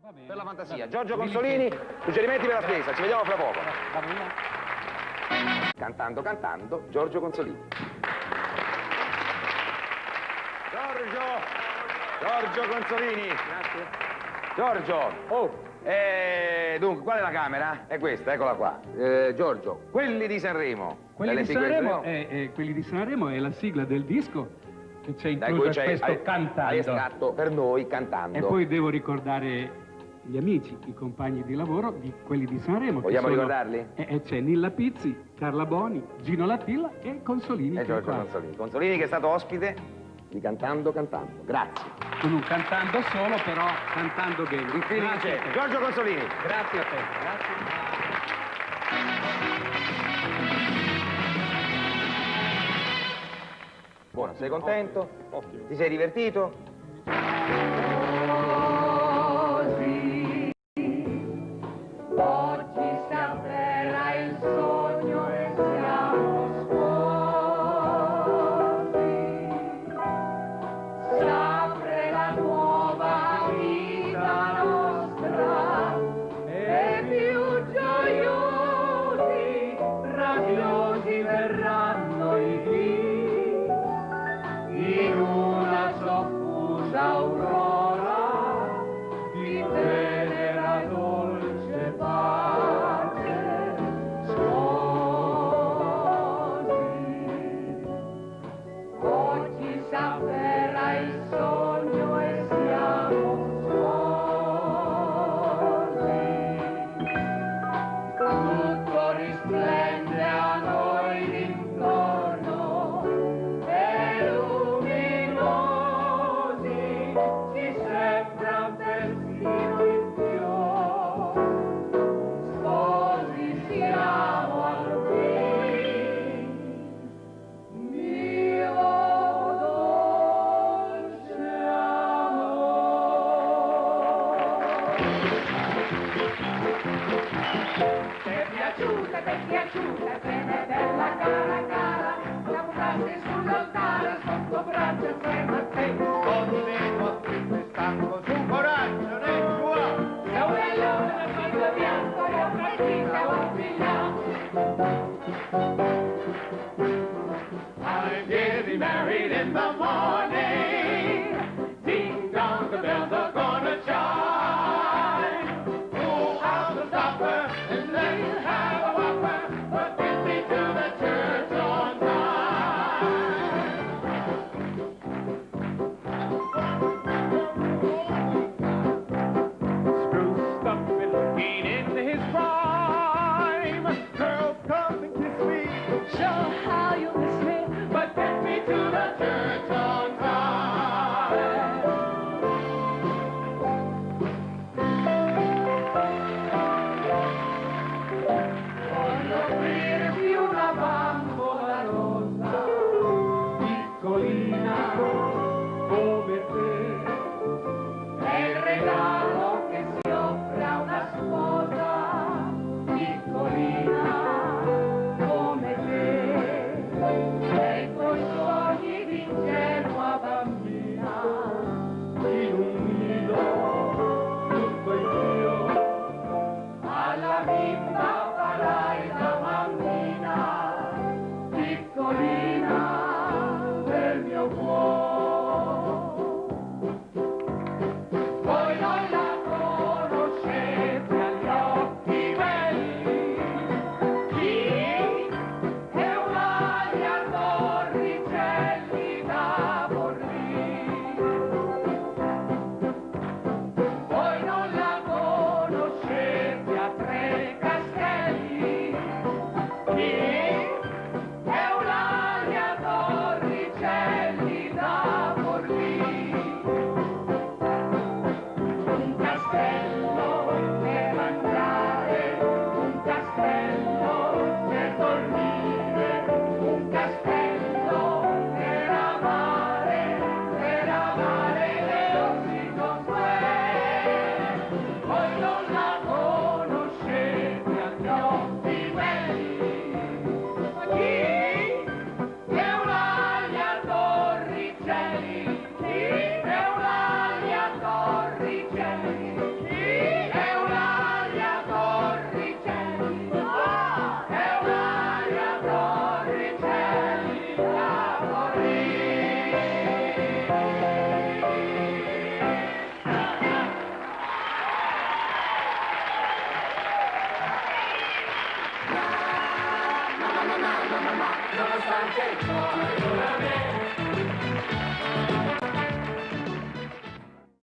Per la fantasia. Giorgio Consolini, suggerimenti per la spesa, ci vediamo fra poco. Cantando, cantando, Giorgio Consolini. Giorgio Consolini. Grazie. Giorgio. Oh. Dunque, qual è la camera? È questa, eccola qua. Giorgio, quelli di Sanremo. Quelli di Sanremo è la sigla del disco che c'è Da incluso cui questo hai cantando. estratto per noi cantando. E poi devo ricordare gli amici, i compagni di lavoro di quelli di Sanremo. Vogliamo ricordarli? C'è Nilla Pizzi, Carla Boni, Gino Latilla e Consolini. E Giorgio Consolini. Consolini che è stato ospite di Cantando Cantando. Grazie. Con un cantando solo, però cantando bene. Grazie a te. Giorgio Consolini. Grazie a te. Grazie. Buono, sei contento? Ottimo. Ti sei divertito? Oggi si avvera il sogno e siamo sposi. Si apre la nuova vita nostra e più gioiosi, radiosi verranno i dì in una soffusa aurora di tenera dolce pace sposi. Oggi s'avvera il sogno e siamo sposi. Tutto risplende a noi d'intorno e luminosi ci sembra persino in più. Sposi siamo al fin, mio dolce amore. Ti è piaciuta, bene bella cara cara, siamo casi sull'altare sotto braccio insieme a te. Continuo a scrivere stanco su coraggio nel tuo. Se un leone nel fondo bianco e un partita un figliato. I'll get married in the morning. Ding dong, the bells are gonna chime. Oh, I'll stop her and let you have a whopper, but get me to the church on time. Spruced up and looking in his prime. Girls, come and kiss me. Show how you miss me, But get me to the church on time. voglio offrirti una bambola rossa, Piccolina come te. è il regalo che si offre a una sposa, piccolina come te. Sei coi sogni di ingenua bambina, In un nido tutto il mio. alla bimba farai da mammina, piccolina del mio cuore. Voi non la conoscete agli occhi belli, chi è un'alia Torricelli da Forlì. Voi non la conoscete a Tre Castelli, chi è un'alia Torricelli da Forlì. Un castello per mangiare, un castello per dormire, un castello per amare le osi consuete. Voi non la conoscete agli occhi belli, ma chi è un'alia Torricelli, chi è un'alia Torricelli, chi mamma, nonostante il cuore non la